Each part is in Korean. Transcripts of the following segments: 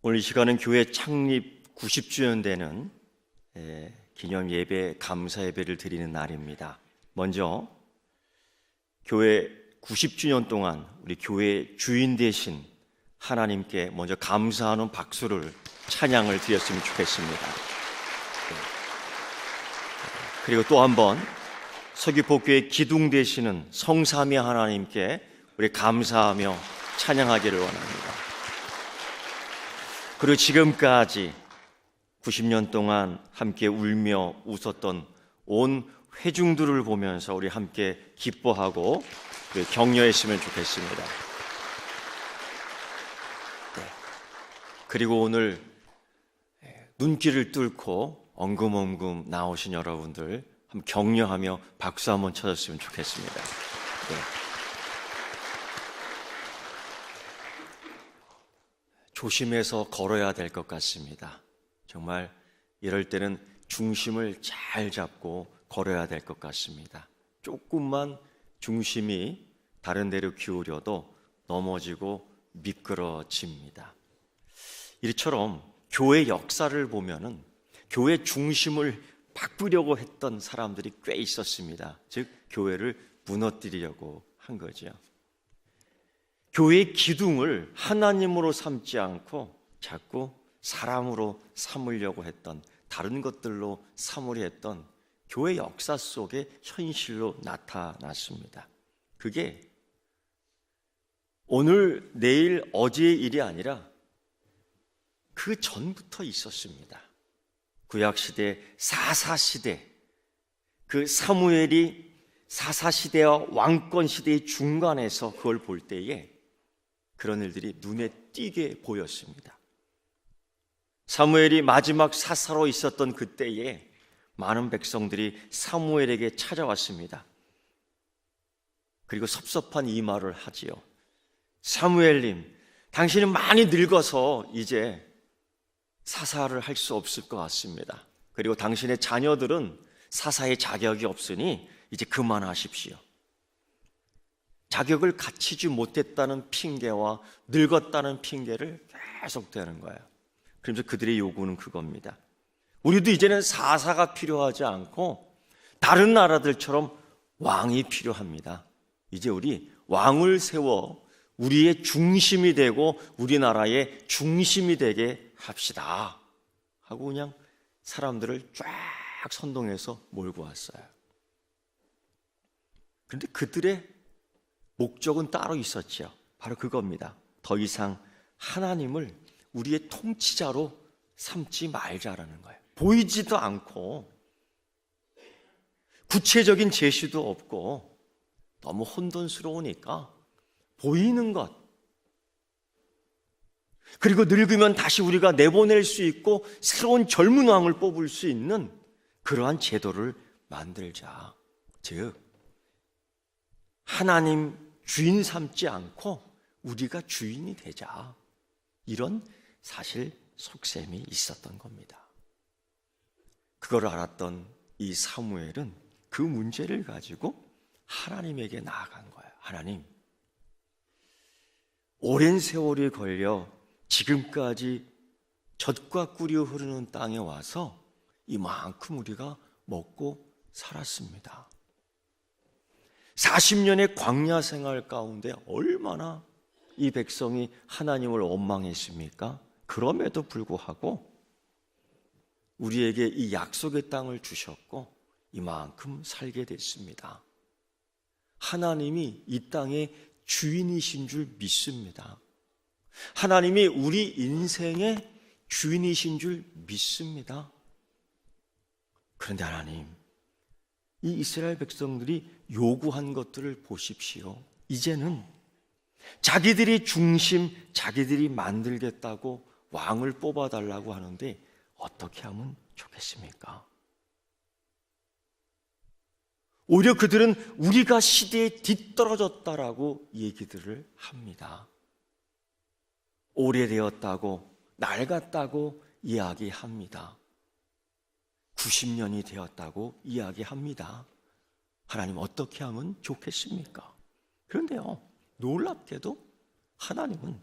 오늘 이 시간은 교회 창립 90주년 되는 기념 예배, 감사 예배를 드리는 날입니다. 먼저 교회 90주년 동안 우리 교회 주인 되신 하나님께 먼저 감사하는 박수를, 찬양을 드렸으면 좋겠습니다. 그리고 또 한번 서귀포교회 기둥 되시는 성삼위 하나님께 우리 감사하며 찬양하기를 원합니다. 그리고 지금까지 90년 동안 함께 울며 웃었던 온 회중들을 보면서 우리 함께 기뻐하고 격려했으면 좋겠습니다. 그리고 오늘 눈길을 뚫고 엉금엉금 나오신 여러분들 한번 격려하며 박수 한번 쳐줬으면 좋겠습니다. 조심해서 걸어야 될 것 같습니다. 정말 이럴 때는 중심을 잘 잡고 걸어야 될 것 같습니다. 조금만 중심이 다른 데로 기울여도 넘어지고 미끄러집니다. 이처럼 교회 역사를 보면은 교회 중심을 바꾸려고 했던 사람들이 꽤 있었습니다. 즉 교회를 무너뜨리려고 한 거죠. 교회의 기둥을 하나님으로 삼지 않고 자꾸 사람으로 삼으려고 했던, 다른 것들로 삼으려 했던 교회 역사 속의 현실로 나타났습니다. 그게 오늘, 내일, 어제의 일이 아니라 그 전부터 있었습니다. 구약시대, 사사시대, 그 사무엘이 사사시대와 왕권시대의 중간에서 그걸 볼 때에 그런 일들이 눈에 띄게 보였습니다. 사무엘이 마지막 사사로 있었던 그때에 많은 백성들이 사무엘에게 찾아왔습니다. 그리고 섭섭한 이 말을 하지요. 사무엘님, 당신은 많이 늙어서 이제 사사를 할 수 없을 것 같습니다. 그리고 당신의 자녀들은 사사의 자격이 없으니 이제 그만하십시오. 자격을 갖추지 못했다는 핑계와 늙었다는 핑계를 계속 대는 거예요. 그래서 그들의 요구는 그겁니다. 우리도 이제는 사사가 필요하지 않고 다른 나라들처럼 왕이 필요합니다. 이제 우리 왕을 세워 우리의 중심이 되고 우리나라의 중심이 되게 합시다 하고 그냥 사람들을 쫙 선동해서 몰고 왔어요. 그런데 그들의 목적은 따로 있었죠. 바로 그겁니다. 더 이상 하나님을 우리의 통치자로 삼지 말자라는 거예요. 보이지도 않고 구체적인 제시도 없고 너무 혼돈스러우니까 보이는 것, 그리고 늙으면 다시 우리가 내보낼 수 있고 새로운 젊은 왕을 뽑을 수 있는 그러한 제도를 만들자. 즉 하나님 주인 삼지 않고 우리가 주인이 되자. 이런 사실 속셈이 있었던 겁니다. 그걸 알았던 이 사무엘은 그 문제를 가지고 하나님에게 나아간 거예요. 하나님, 오랜 세월이 걸려 지금까지 젖과 꿀이 흐르는 땅에 와서 이만큼 우리가 먹고 살았습니다. 40년의 광야 생활 가운데 얼마나 이 백성이 하나님을 원망했습니까? 그럼에도 불구하고 우리에게 이 약속의 땅을 주셨고 이만큼 살게 됐습니다. 하나님이 이 땅의 주인이신 줄 믿습니다. 하나님이 우리 인생의 주인이신 줄 믿습니다. 그런데 하나님, 이 이스라엘 백성들이 요구한 것들을 보십시오. 이제는 자기들이 중심, 자기들이 만들겠다고 왕을 뽑아달라고 하는데 어떻게 하면 좋겠습니까? 오히려 그들은 우리가 시대에 뒤떨어졌다라고 얘기들을 합니다. 오래되었다고, 낡았다고 이야기합니다. 90년이 되었다고 이야기합니다. 하나님 어떻게 하면 좋겠습니까? 그런데요, 놀랍게도 하나님은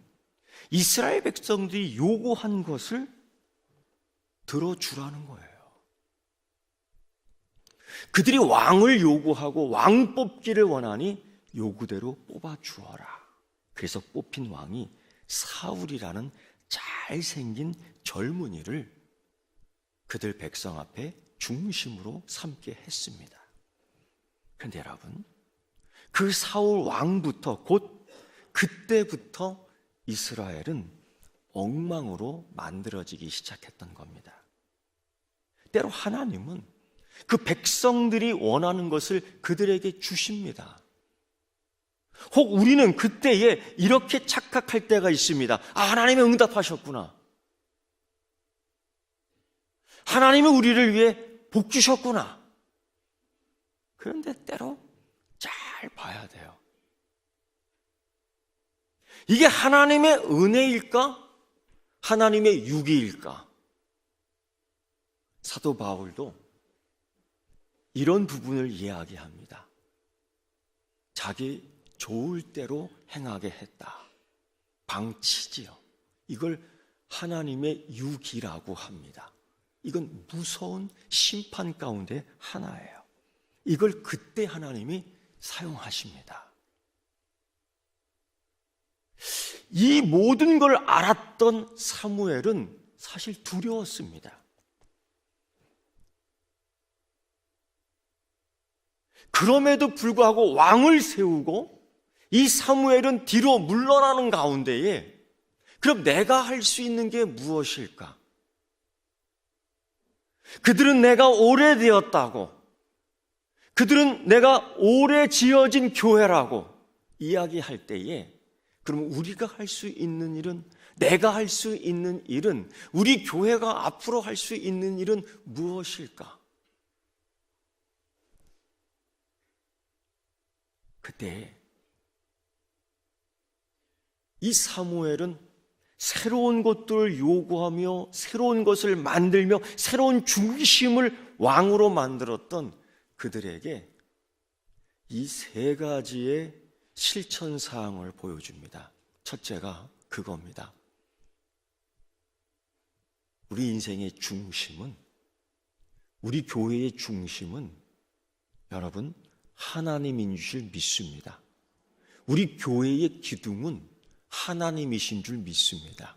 이스라엘 백성들이 요구한 것을 들어주라는 거예요. 그들이 왕을 요구하고 왕 뽑기를 원하니 요구대로 뽑아주어라. 그래서 뽑힌 왕이 사울이라는 잘생긴 젊은이를 그들 백성 앞에 중심으로 삼게 했습니다. 그런데 여러분, 그 사울 왕부터 곧 그때부터 이스라엘은 엉망으로 만들어지기 시작했던 겁니다. 때로 하나님은 그 백성들이 원하는 것을 그들에게 주십니다. 혹 우리는 그때에 이렇게 착각할 때가 있습니다. 하나님이 응답하셨구나. 하나님이 우리를 위해 복 주셨구나. 그런데 때로 잘 봐야 돼요. 이게 하나님의 은혜일까? 하나님의 유기일까? 사도 바울도 이런 부분을 이야기합니다. 자기 좋을 대로 행하게 했다. 방치지요. 이걸 하나님의 유기라고 합니다. 이건 무서운 심판 가운데 하나예요. 이걸 그때 하나님이 사용하십니다. 이 모든 걸 알았던 사무엘은 사실 두려웠습니다. 그럼에도 불구하고 왕을 세우고 이 사무엘은 뒤로 물러나는 가운데에 그럼 내가 할 수 있는 게 무엇일까? 그들은 내가 오래되었다고, 그들은 내가 오래 지어진 교회라고 이야기할 때에 그럼 우리가 할 수 있는 일은, 내가 할 수 있는 일은, 우리 교회가 앞으로 할 수 있는 일은 무엇일까? 그때 이 사무엘은 새로운 것들을 요구하며 새로운 것을 만들며 새로운 중심을 왕으로 만들었던 그들에게 이 세 가지의 실천 사항을 보여줍니다. 첫째가 그겁니다. 우리 인생의 중심은, 우리 교회의 중심은 여러분 하나님인 줄 믿습니다. 우리 교회의 기둥은 하나님이신 줄 믿습니다.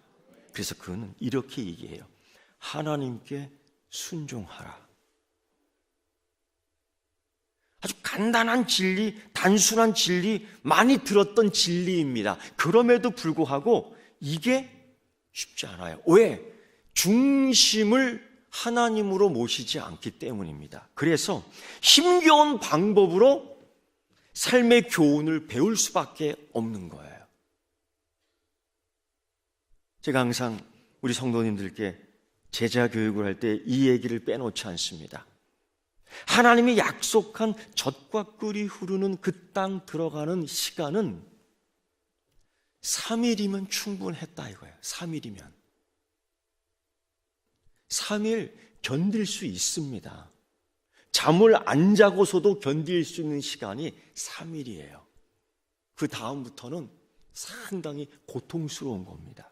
그래서 그는 이렇게 얘기해요. 하나님께 순종하라. 아주 간단한 진리, 단순한 진리, 많이 들었던 진리입니다. 그럼에도 불구하고 이게 쉽지 않아요. 왜? 중심을 하나님으로 모시지 않기 때문입니다. 그래서 힘겨운 방법으로 삶의 교훈을 배울 수밖에 없는 거예요. 제가 항상 우리 성도님들께 제자 교육을 할 때 이 얘기를 빼놓지 않습니다. 하나님이 약속한 젖과 꿀이 흐르는 그 땅 들어가는 시간은 3일이면 충분했다 이거예요. 3일이면. 3일 견딜 수 있습니다. 잠을 안 자고서도 견딜 수 있는 시간이 3일이에요. 그 다음부터는 상당히 고통스러운 겁니다.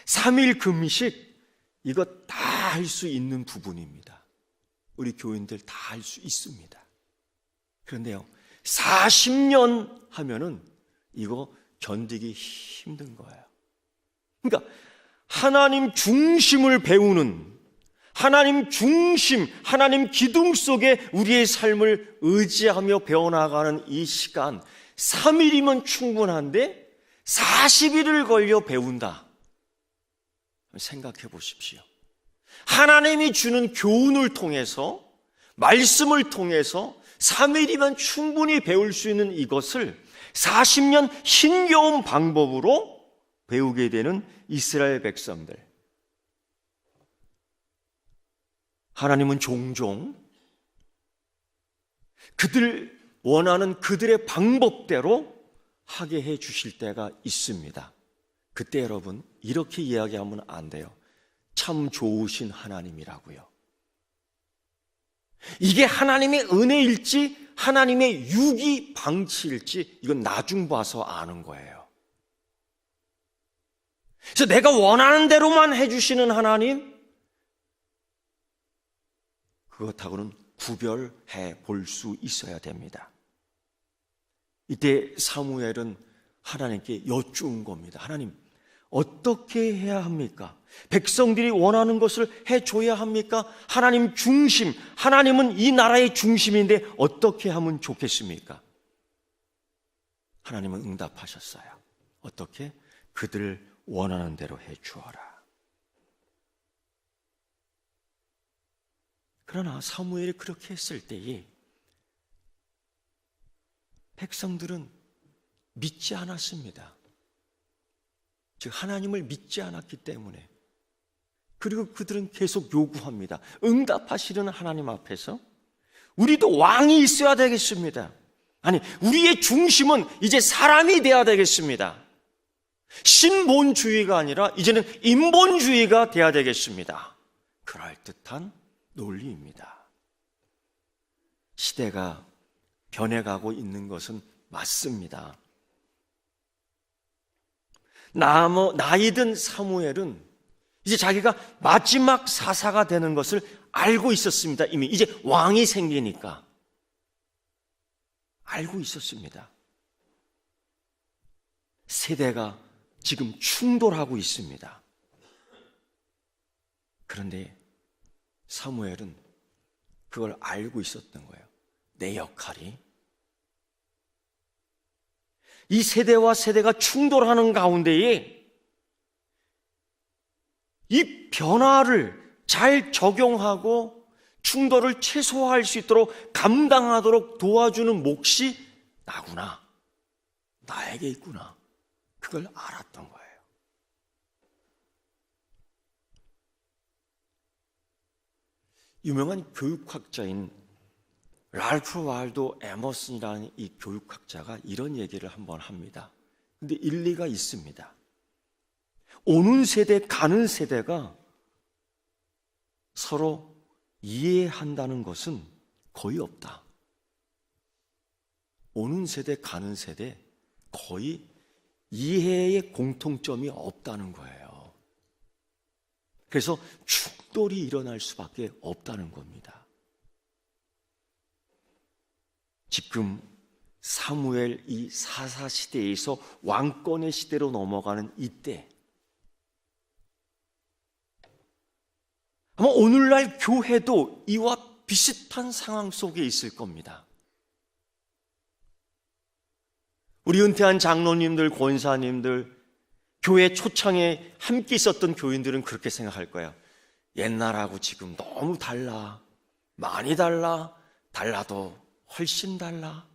3일 금식, 이거 다 할 수 있는 부분입니다. 우리 교인들 다 할 수 있습니다. 그런데요, 40년 하면은 이거 견디기 힘든 거예요. 그러니까 하나님 중심을 배우는, 하나님 중심, 하나님 기둥 속에 우리의 삶을 의지하며 배워나가는 이 시간, 3일이면 충분한데 40일을 걸려 배운다. 생각해 보십시오. 하나님이 주는 교훈을 통해서, 말씀을 통해서 3일이면 충분히 배울 수 있는 이것을 40년 힘겨운 방법으로 배우게 되는 이스라엘 백성들. 하나님은 종종 그들 원하는 그들의 방법대로 하게 해 주실 때가 있습니다. 그때 여러분 이렇게 이야기하면 안 돼요. 참 좋으신 하나님이라고요. 이게 하나님의 은혜일지 하나님의 유기 방치일지 이건 나중 봐서 아는 거예요. 그래서 내가 원하는 대로만 해주시는 하나님, 그것하고는 구별해 볼 수 있어야 됩니다. 이때 사무엘은 하나님께 여쭈은 겁니다. 하나님, 어떻게 해야 합니까? 백성들이 원하는 것을 해줘야 합니까? 하나님 중심, 하나님은 이 나라의 중심인데 어떻게 하면 좋겠습니까? 하나님은 응답하셨어요. 어떻게? 그들 원하는 대로 해주어라. 그러나 사무엘이 그렇게 했을 때에 백성들은 믿지 않았습니다. 즉 하나님을 믿지 않았기 때문에. 그리고 그들은 계속 요구합니다. 응답하시는 하나님 앞에서 우리도 왕이 있어야 되겠습니다. 아니, 우리의 중심은 이제 사람이 돼야 되겠습니다. 신본주의가 아니라 이제는 인본주의가 돼야 되겠습니다. 그럴듯한 논리입니다. 시대가 변해가고 있는 것은 맞습니다. 나이 든 사무엘은 이제 자기가 마지막 사사가 되는 것을 알고 있었습니다. 이미 이제 왕이 생기니까 알고 있었습니다. 세대가 지금 충돌하고 있습니다. 그런데 사무엘은 그걸 알고 있었던 거예요. 내 역할이 이 세대와 세대가 충돌하는 가운데에 이 변화를 잘 적용하고 충돌을 최소화할 수 있도록 감당하도록 도와주는 몫이 나구나, 나에게 있구나, 그걸 알았던 거예요. 유명한 교육학자인 랄프 waldo 에머슨이라는 이 교육학자가 이런 얘기를 한번 합니다. 근데 일리가 있습니다. 오는 세대, 가는 세대가 서로 이해한다는 것은 거의 없다. 오는 세대, 가는 세대 거의 이해의 공통점이 없다는 거예요. 그래서 충돌이 일어날 수밖에 없다는 겁니다. 지금 사무엘 이 사사 시대에서 왕권의 시대로 넘어가는 이때, 아마 오늘날 교회도 이와 비슷한 상황 속에 있을 겁니다. 우리 은퇴한 장로님들, 권사님들, 교회 초창에 함께 있었던 교인들은 그렇게 생각할 거예요. 옛날하고 지금 너무 달라, 많이 달라, 달라도 훨씬 달라.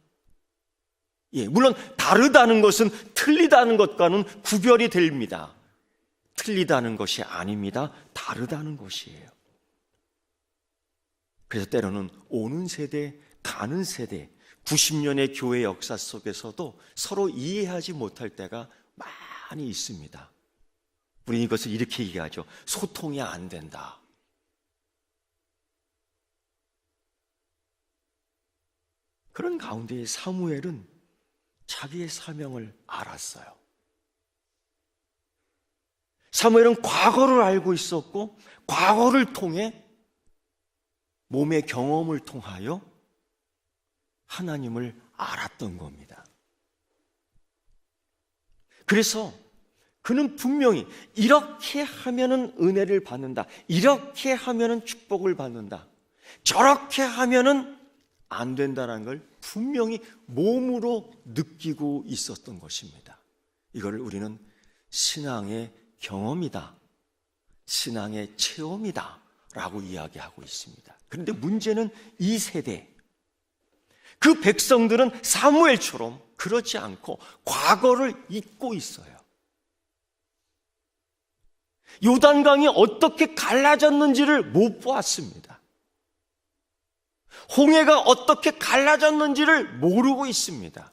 예, 물론 다르다는 것은 틀리다는 것과는 구별이 됩니다. 틀리다는 것이 아닙니다. 다르다는 것이에요. 그래서 때로는 오는 세대, 가는 세대, 90년의 교회 역사 속에서도 서로 이해하지 못할 때가 많이 있습니다. 우리는 이것을 이렇게 얘기하죠. 소통이 안 된다. 그런 가운데 사무엘은 자기의 사명을 알았어요. 사무엘은 과거를 알고 있었고, 과거를 통해 몸의 경험을 통하여 하나님을 알았던 겁니다. 그래서 그는 분명히 이렇게 하면은 은혜를 받는다, 이렇게 하면은 축복을 받는다, 저렇게 하면은 안 된다는 걸 분명히 몸으로 느끼고 있었던 것입니다. 이걸 우리는 신앙의 경험이다, 신앙의 체험이다 라고 이야기하고 있습니다. 그런데 문제는 이 세대, 그 백성들은 사무엘처럼 그렇지 않고 과거를 잊고 있어요. 요단강이 어떻게 갈라졌는지를 못 보았습니다. 홍해가 어떻게 갈라졌는지를 모르고 있습니다.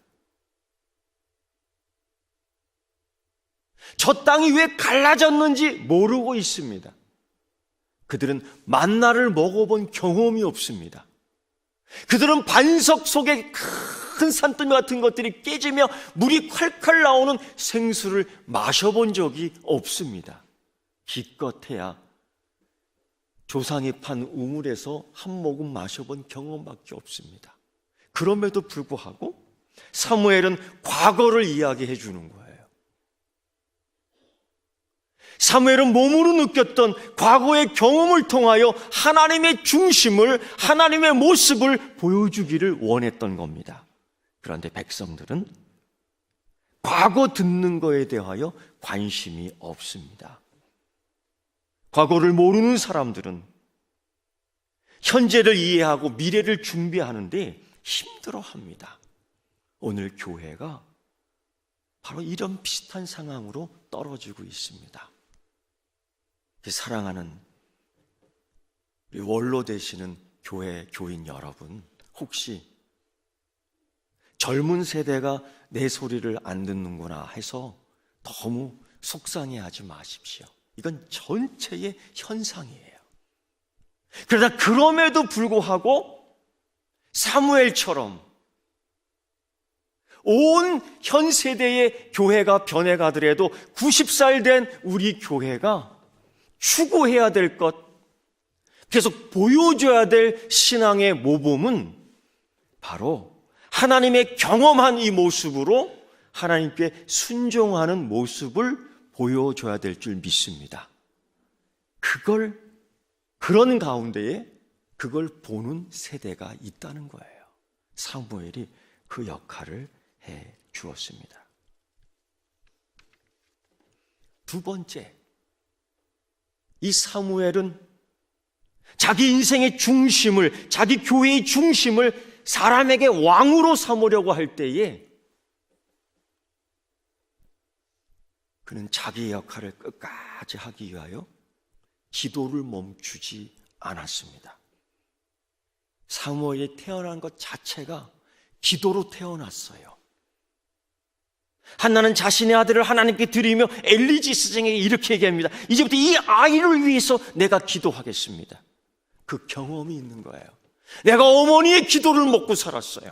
저 땅이 왜 갈라졌는지 모르고 있습니다. 그들은 만나를 먹어본 경험이 없습니다. 그들은 반석 속에 큰 산더미 같은 것들이 깨지며 물이 콸콸 나오는 생수를 마셔본 적이 없습니다. 기껏해야 조상이 판 우물에서 한 모금 마셔본 경험밖에 없습니다. 그럼에도 불구하고 사무엘은 과거를 이야기해 주는 거예요. 사무엘은 몸으로 느꼈던 과거의 경험을 통하여 하나님의 중심을, 하나님의 모습을 보여주기를 원했던 겁니다. 그런데 백성들은 과거 듣는 거에 대하여 관심이 없습니다. 과거를 모르는 사람들은 현재를 이해하고 미래를 준비하는데 힘들어합니다. 오늘 교회가 바로 이런 비슷한 상황으로 떨어지고 있습니다. 사랑하는 우리 원로 되시는 교회 교인 여러분, 혹시 젊은 세대가 내 소리를 안 듣는구나 해서 너무 속상해하지 마십시오. 이건 전체의 현상이에요. 그러나 그럼에도 불구하고 사무엘처럼 온 현 세대의 교회가 변해가더라도 90살 된 우리 교회가 추구해야 될 것, 계속 보여줘야 될 신앙의 모범은 바로 하나님의 경험한 이 모습으로 하나님께 순종하는 모습을 보여줘야 될 줄 믿습니다. 그런 가운데에 그걸 보는 세대가 있다는 거예요. 사무엘이 그 역할을 해 주었습니다. 두 번째, 이 사무엘은 자기 인생의 중심을, 자기 교회의 중심을 사람에게 왕으로 삼으려고 할 때에 그는 자기의 역할을 끝까지 하기 위하여 기도를 멈추지 않았습니다. 사무엘이 태어난 것 자체가 기도로 태어났어요. 한나는 자신의 아들을 하나님께 드리며 엘리 스승에게 이렇게 얘기합니다. 이제부터 이 아이를 위해서 내가 기도하겠습니다. 그 경험이 있는 거예요. 내가 어머니의 기도를 먹고 살았어요.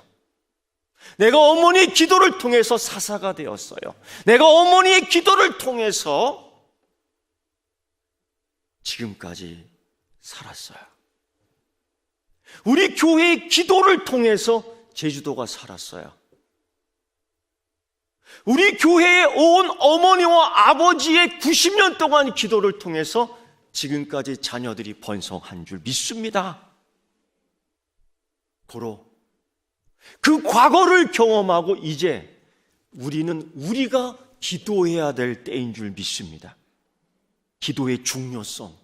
내가 어머니의 기도를 통해서 사사가 되었어요. 내가 어머니의 기도를 통해서 지금까지 살았어요. 우리 교회의 기도를 통해서 제주도가 살았어요. 우리 교회에 온 어머니와 아버지의 90년 동안 기도를 통해서 지금까지 자녀들이 번성한 줄 믿습니다. 고로 그 과거를 경험하고 이제 우리가 기도해야 될 때인 줄 믿습니다. 기도의 중요성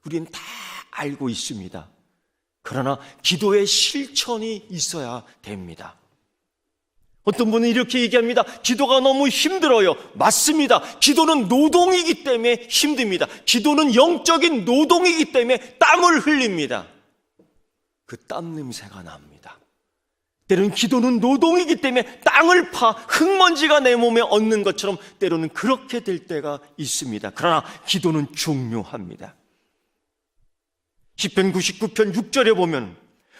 우리는 다 알고 있습니다. 그러나 기도의 실천이 있어야 됩니다. 어떤 분은 이렇게 얘기합니다. 기도가 너무 힘들어요. 맞습니다. 기도는 노동이기 때문에 힘듭니다. 기도는 영적인 노동이기 때문에 땀을 흘립니다. 그 땀 냄새가 납니다. 때로는 기도는 노동이기 때문에 땅을 파 흙먼지가 내 몸에 얹는 것처럼 때로는 그렇게 될 때가 있습니다. 그러나 기도는 중요합니다. 시편 99편 6절에 보면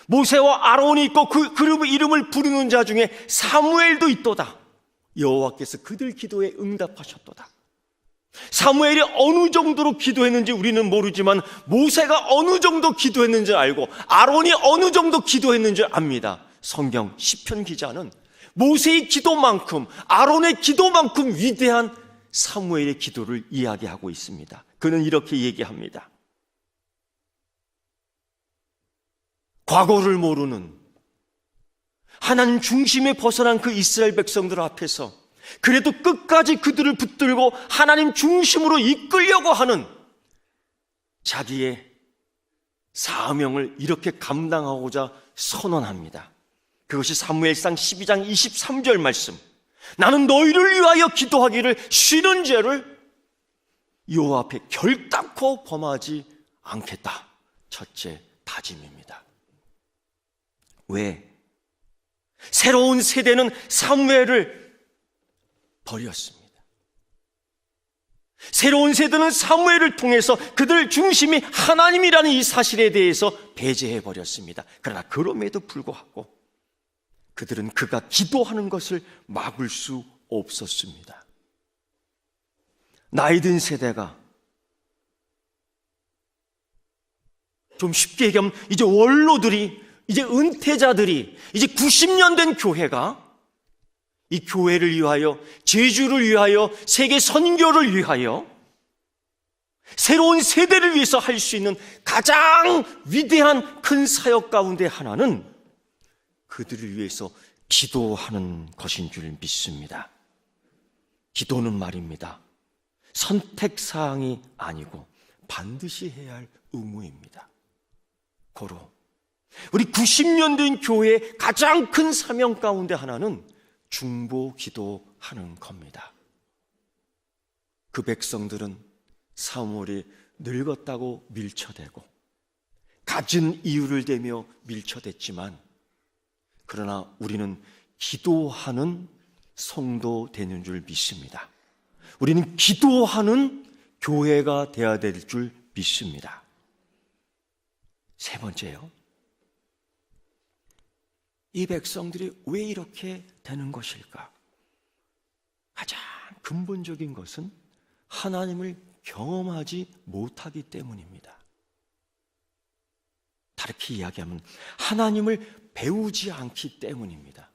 모세와 아론이 있고 그 이름을 부르는 자 중에 사무엘도 있도다. 여호와께서 그들 기도에 응답하셨도다. 사무엘이 어느 정도로 기도했는지 우리는 모르지만 모세가 어느 정도 기도했는지 알고 아론이 어느 정도 기도했는지 압니다. 성경 시편 기자는 모세의 기도만큼 아론의 기도만큼 위대한 사무엘의 기도를 이야기하고 있습니다. 그는 이렇게 얘기합니다. 과거를 모르는 하나님 중심에 벗어난 그 이스라엘 백성들 앞에서 그래도 끝까지 그들을 붙들고 하나님 중심으로 이끌려고 하는 자기의 사명을 이렇게 감당하고자 선언합니다. 그것이 사무엘상 12장 23절 말씀. 나는 너희를 위하여 기도하기를 쉬는 죄를 여호와 앞에 결단코 범하지 않겠다. 첫째 다짐입니다. 왜? 새로운 세대는 사무엘을 버렸습니다. 새로운 세대는 사무엘을 통해서 그들 중심이 하나님이라는 이 사실에 대해서 배제해 버렸습니다. 그러나 그럼에도 불구하고 그들은 그가 기도하는 것을 막을 수 없었습니다. 나이 든 세대가, 좀 쉽게 얘기하면 이제 원로들이, 이제 은퇴자들이, 이제 90년 된 교회가 이 교회를 위하여, 제주를 위하여, 세계 선교를 위하여, 새로운 세대를 위해서 할 수 있는 가장 위대한 큰 사역 가운데 하나는 그들을 위해서 기도하는 것인 줄 믿습니다. 기도는 말입니다, 선택사항이 아니고 반드시 해야 할 의무입니다. 고로 우리 90년 된 교회의 가장 큰 사명 가운데 하나는 중보 기도하는 겁니다. 그 백성들은 사무엘이 늙었다고 밀쳐대고 갖은 이유를 대며 밀쳐댔지만, 그러나 우리는 기도하는 성도 되는 줄 믿습니다. 우리는 기도하는 교회가 되어야 될 줄 믿습니다. 세 번째요, 이 백성들이 왜 이렇게 되는 것일까? 가장 근본적인 것은 하나님을 경험하지 못하기 때문입니다. 다르게 이야기하면 하나님을 배우지 않기 때문입니다.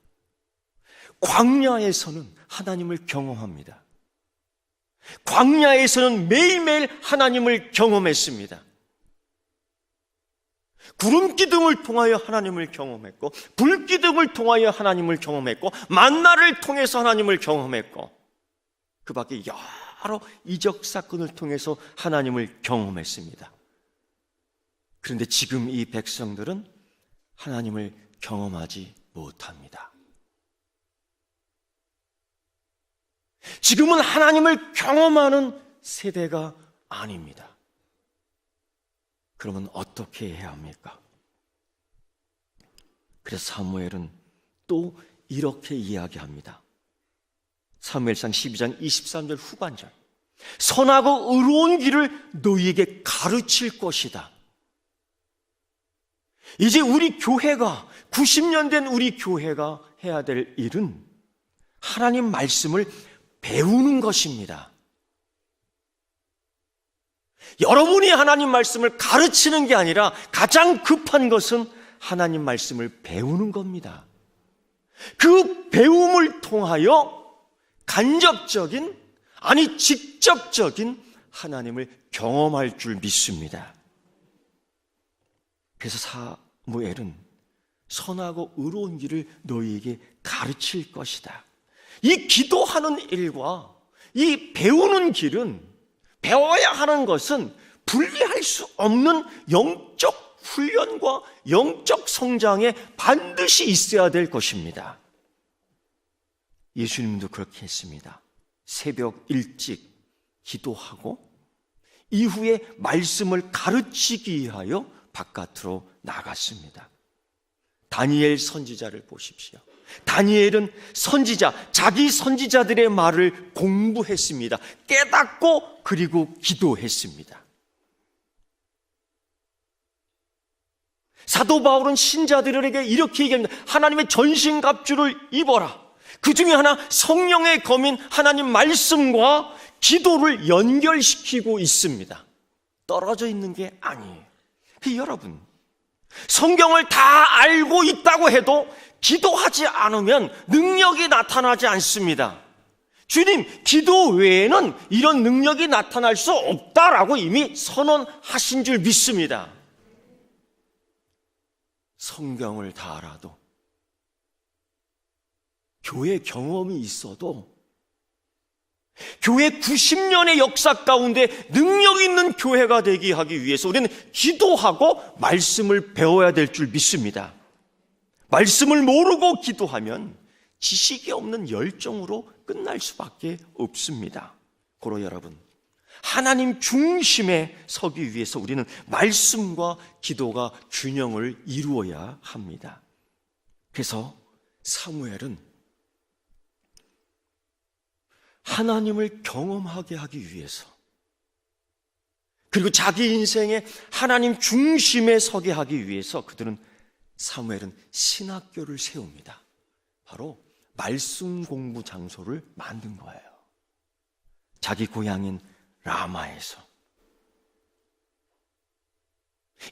광야에서는 하나님을 경험합니다. 광야에서는 매일매일 하나님을 경험했습니다. 구름기둥을 통하여 하나님을 경험했고, 불기둥을 통하여 하나님을 경험했고, 만나를 통해서 하나님을 경험했고, 그 밖에 여러 이적 사건을 통해서 하나님을 경험했습니다. 그런데 지금 이 백성들은 하나님을 경험하지 못합니다. 지금은 하나님을 경험하는 세대가 아닙니다. 그러면 어떻게 해야 합니까? 그래서 사무엘은 또 이렇게 이야기합니다. 사무엘상 12장 23절 후반절, 선하고 의로운 길을 너희에게 가르칠 것이다. 이제 우리 교회가, 90년 된 우리 교회가 해야 될 일은 하나님 말씀을 배우는 것입니다. 여러분이 하나님 말씀을 가르치는 게 아니라 가장 급한 것은 하나님 말씀을 배우는 겁니다. 그 배움을 통하여 간접적인, 아니 직접적인 하나님을 경험할 줄 믿습니다. 그래서 사무엘은 선하고 의로운 길을 너희에게 가르칠 것이다. 이 기도하는 일과 이 배우는 길은, 배워야 하는 것은 분리할 수 없는 영적 훈련과 영적 성장에 반드시 있어야 될 것입니다. 예수님도 그렇게 했습니다. 새벽 일찍 기도하고 이후에 말씀을 가르치기 위하여 바깥으로 나갔습니다. 다니엘 선지자를 보십시오. 다니엘은 선지자, 자기 선지자들의 말을 공부했습니다. 깨닫고 그리고 기도했습니다. 사도 바울은 신자들에게 이렇게 얘기합니다. 하나님의 전신갑주를 입어라. 그 중에 하나 성령의 검인 하나님 말씀과 기도를 연결시키고 있습니다. 떨어져 있는 게 아니에요. 여러분, 성경을 다 알고 있다고 해도 기도하지 않으면 능력이 나타나지 않습니다. 주님, 기도 외에는 이런 능력이 나타날 수 없다라고 이미 선언하신 줄 믿습니다. 성경을 다 알아도, 교회 경험이 있어도, 교회 90년의 역사 가운데 능력 있는 교회가 되게 하기 위해서 우리는 기도하고 말씀을 배워야 될 줄 믿습니다. 말씀을 모르고 기도하면 지식이 없는 열정으로 끝날 수밖에 없습니다. 고로 여러분, 하나님 중심에 서기 위해서 우리는 말씀과 기도가 균형을 이루어야 합니다. 그래서 사무엘은 하나님을 경험하게 하기 위해서 그리고 자기 인생에 하나님 중심에 서게 하기 위해서 사무엘은 신학교를 세웁니다. 바로 말씀 공부 장소를 만든 거예요. 자기 고향인 라마에서.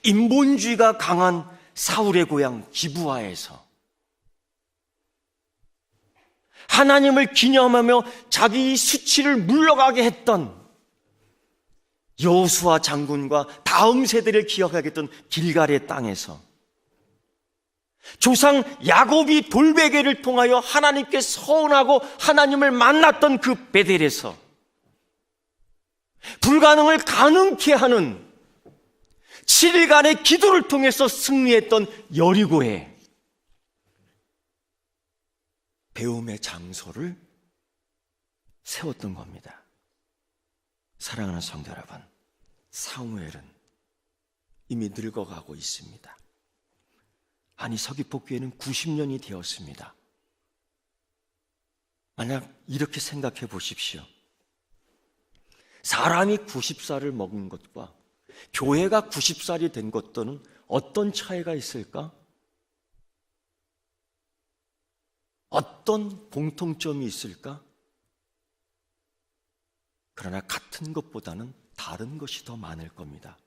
인본주의가 강한 사울의 고향 기브아에서 하나님을 기념하며 자기 수치를 물러가게 했던 여호수아 장군과 다음 세대를 기억하게 했던 길갈의 땅에서 조상 야곱이 돌베개를 통하여 하나님께 서원하고 하나님을 만났던 그 베델에서 불가능을 가능케 하는 7일간의 기도를 통해서 승리했던 여리고에 배움의 장소를 세웠던 겁니다. 사랑하는 성도 여러분, 사무엘은 이미 늙어가고 있습니다. 아니, 서귀포교회는 90년이 되었습니다. 만약 이렇게 생각해 보십시오. 사람이 90살을 먹은 것과 교회가 90살이 된 것과는 어떤 차이가 있을까? 어떤 공통점이 있을까? 그러나 같은 것보다는 다른 것이 더 많을 겁니다.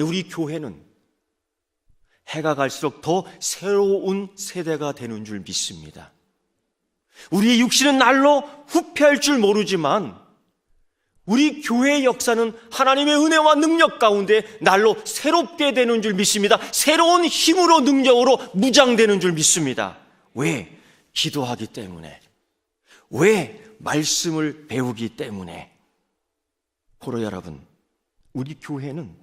우리 교회는 해가 갈수록 더 새로운 세대가 되는 줄 믿습니다. 우리의 육신은 날로 후퇴할 줄 모르지만 우리 교회의 역사는 하나님의 은혜와 능력 가운데 날로 새롭게 되는 줄 믿습니다. 새로운 힘으로 능력으로 무장되는 줄 믿습니다. 왜? 기도하기 때문에. 왜? 말씀을 배우기 때문에. 보러 여러분, 우리 교회는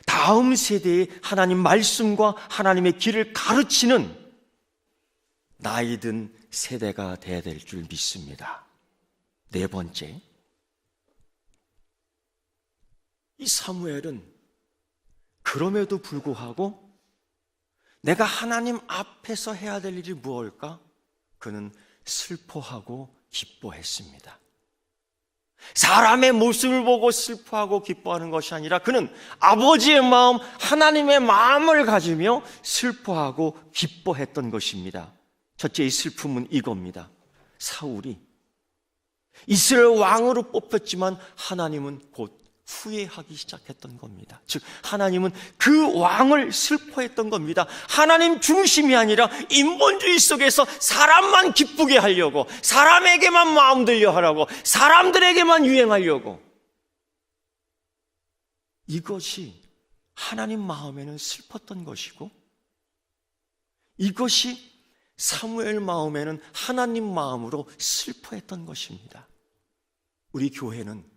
다음 세대에 하나님 말씀과 하나님의 길을 가르치는 나이 든 세대가 되어야 될 줄 믿습니다. 네 번째, 이 사무엘은 그럼에도 불구하고 내가 하나님 앞에서 해야 될 일이 무엇일까? 그는 슬퍼하고 기뻐했습니다. 사람의 모습을 보고 슬퍼하고 기뻐하는 것이 아니라 그는 아버지의 마음, 하나님의 마음을 가지며 슬퍼하고 기뻐했던 것입니다. 첫째의 슬픔은 이겁니다. 사울이 이스라엘 왕으로 뽑혔지만 하나님은 곧 후회하기 시작했던 겁니다. 즉 하나님은 그 왕을 슬퍼했던 겁니다. 하나님 중심이 아니라 인본주의 속에서 사람만 기쁘게 하려고, 사람에게만 마음 들려 하라고, 사람들에게만 유행하려고, 이것이 하나님 마음에는 슬펐던 것이고 이것이 사무엘 마음에는 하나님 마음으로 슬퍼했던 것입니다. 우리 교회는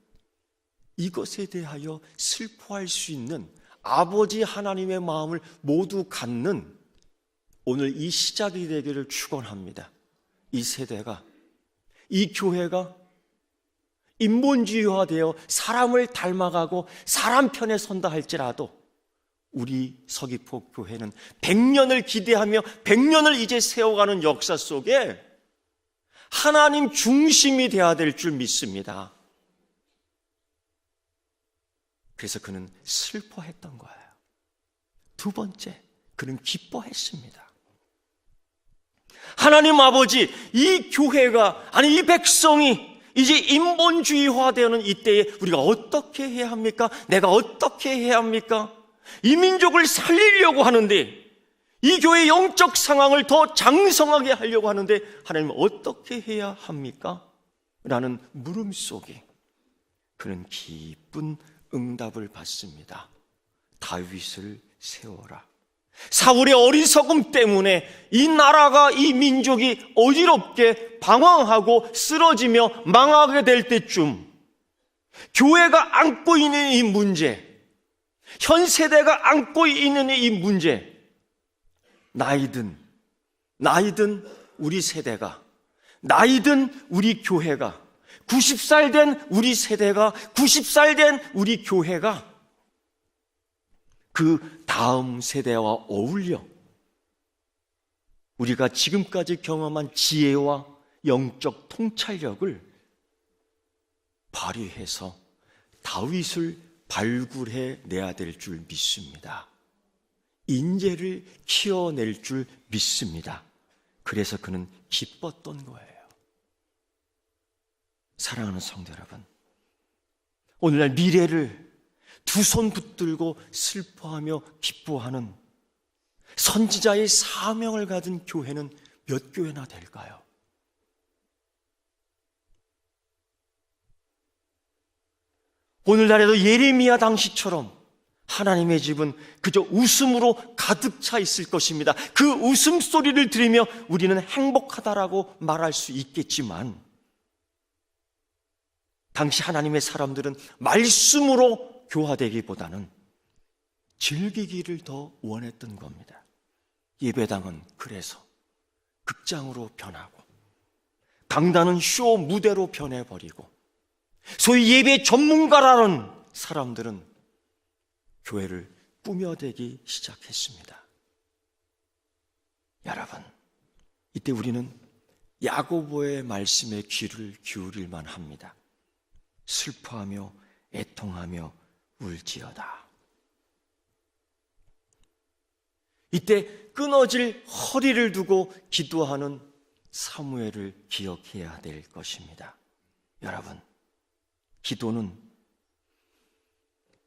이것에 대하여 슬퍼할 수 있는 아버지 하나님의 마음을 모두 갖는 오늘 이 시작이 되기를 축원합니다. 이 세대가, 이 교회가 인본주의화되어 사람을 닮아가고 사람 편에 선다 할지라도 우리 서귀포 교회는 100년을 기대하며 100년을 이제 세워가는 역사 속에 하나님 중심이 되어야 될 줄 믿습니다. 그래서 그는 슬퍼했던 거예요. 두 번째, 그는 기뻐했습니다. 하나님 아버지, 이 교회가, 아니 이 백성이 이제 인본주의화되는 이때에 우리가 어떻게 해야 합니까? 내가 어떻게 해야 합니까? 이 민족을 살리려고 하는데, 이 교회의 영적 상황을 더 장성하게 하려고 하는데 하나님 어떻게 해야 합니까? 라는 물음 속에 그는 기쁜 응답을 받습니다. 다윗을 세워라. 사울의 어리석음 때문에 이 나라가, 이 민족이 어지럽게 방황하고 쓰러지며 망하게 될 때쯤 교회가 안고 있는 이 문제, 현 세대가 안고 있는 이 문제, 나이든 우리 세대가, 나이든 우리 교회가, 90살 된 우리 세대가, 90살 된 우리 교회가 그 다음 세대와 어울려 우리가 지금까지 경험한 지혜와 영적 통찰력을 발휘해서 다윗을 발굴해 내야 될 줄 믿습니다. 인재를 키워낼 줄 믿습니다. 그래서 그는 기뻤던 거예요. 사랑하는 성도 여러분, 오늘날 미래를 두 손 붙들고 슬퍼하며 기뻐하는 선지자의 사명을 가진 교회는 몇 교회나 될까요? 오늘날에도 예레미야 당시처럼 하나님의 집은 그저 웃음으로 가득 차 있을 것입니다. 그 웃음소리를 들으며 우리는 행복하다라고 말할 수 있겠지만, 당시 하나님의 사람들은 말씀으로 교화되기보다는 즐기기를 더 원했던 겁니다. 예배당은 그래서 극장으로 변하고, 강단은 쇼 무대로 변해버리고, 소위 예배 전문가라는 사람들은 교회를 꾸며대기 시작했습니다. 여러분, 이때 우리는 야고보의 말씀에 귀를 기울일만 합니다. 슬퍼하며 애통하며 울지어다. 이때 끊어질 허리를 두고 기도하는 사무엘을 기억해야 될 것입니다. 여러분, 기도는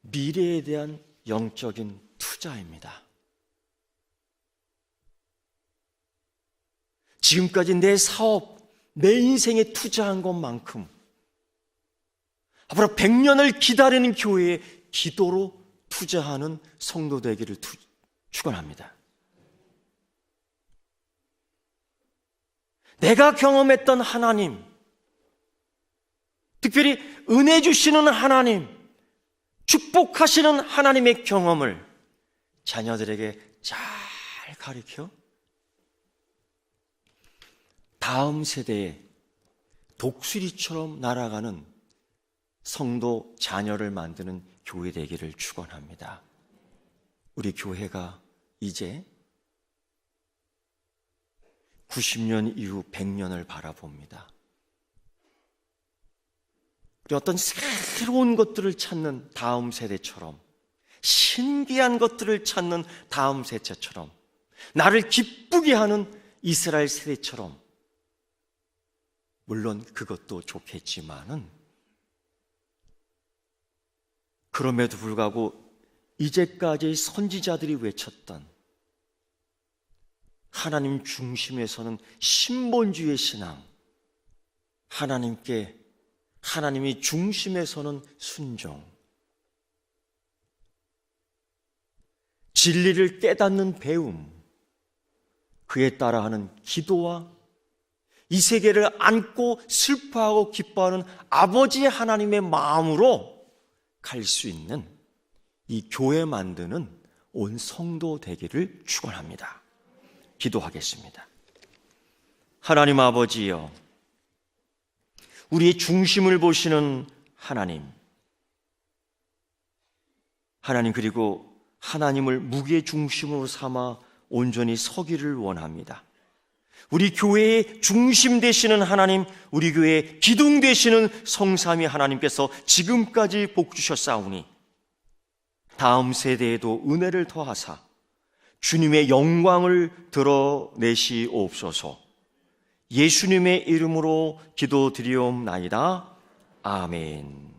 미래에 대한 영적인 투자입니다. 지금까지 내 사업, 내 인생에 투자한 것만큼 앞으로 100년을 기다리는 교회에 기도로 투자하는 성도 되기를 축원합니다. 내가 경험했던 하나님, 특별히 은혜 주시는 하나님, 축복하시는 하나님의 경험을 자녀들에게 잘 가르쳐 다음 세대에 독수리처럼 날아가는 성도 자녀를 만드는 교회 되기를 축원합니다. 우리 교회가 이제 90년 이후 100년을 바라봅니다. 우리 어떤 새로운 것들을 찾는 다음 세대처럼, 신기한 것들을 찾는 다음 세대처럼, 나를 기쁘게 하는 이스라엘 세대처럼, 물론 그것도 좋겠지만은, 그럼에도 불구하고 이제까지 선지자들이 외쳤던 하나님 중심에서는 신본주의 신앙, 하나님이 중심에서는 순종, 진리를 깨닫는 배움, 그에 따라하는 기도와 이 세계를 안고 슬퍼하고 기뻐하는 아버지 하나님의 마음으로 갈 수 있는 이 교회 만드는 온 성도 되기를 축원합니다. 기도하겠습니다. 하나님 아버지여, 우리의 중심을 보시는 하나님, 그리고 하나님을 무게 중심으로 삼아 온전히 서기를 원합니다. 우리 교회의 중심 되시는 하나님, 우리 교회의 기둥 되시는 성삼위 하나님께서 지금까지 복 주셨사오니 다음 세대에도 은혜를 더하사 주님의 영광을 드러내시옵소서. 예수님의 이름으로 기도드리옵나이다. 아멘.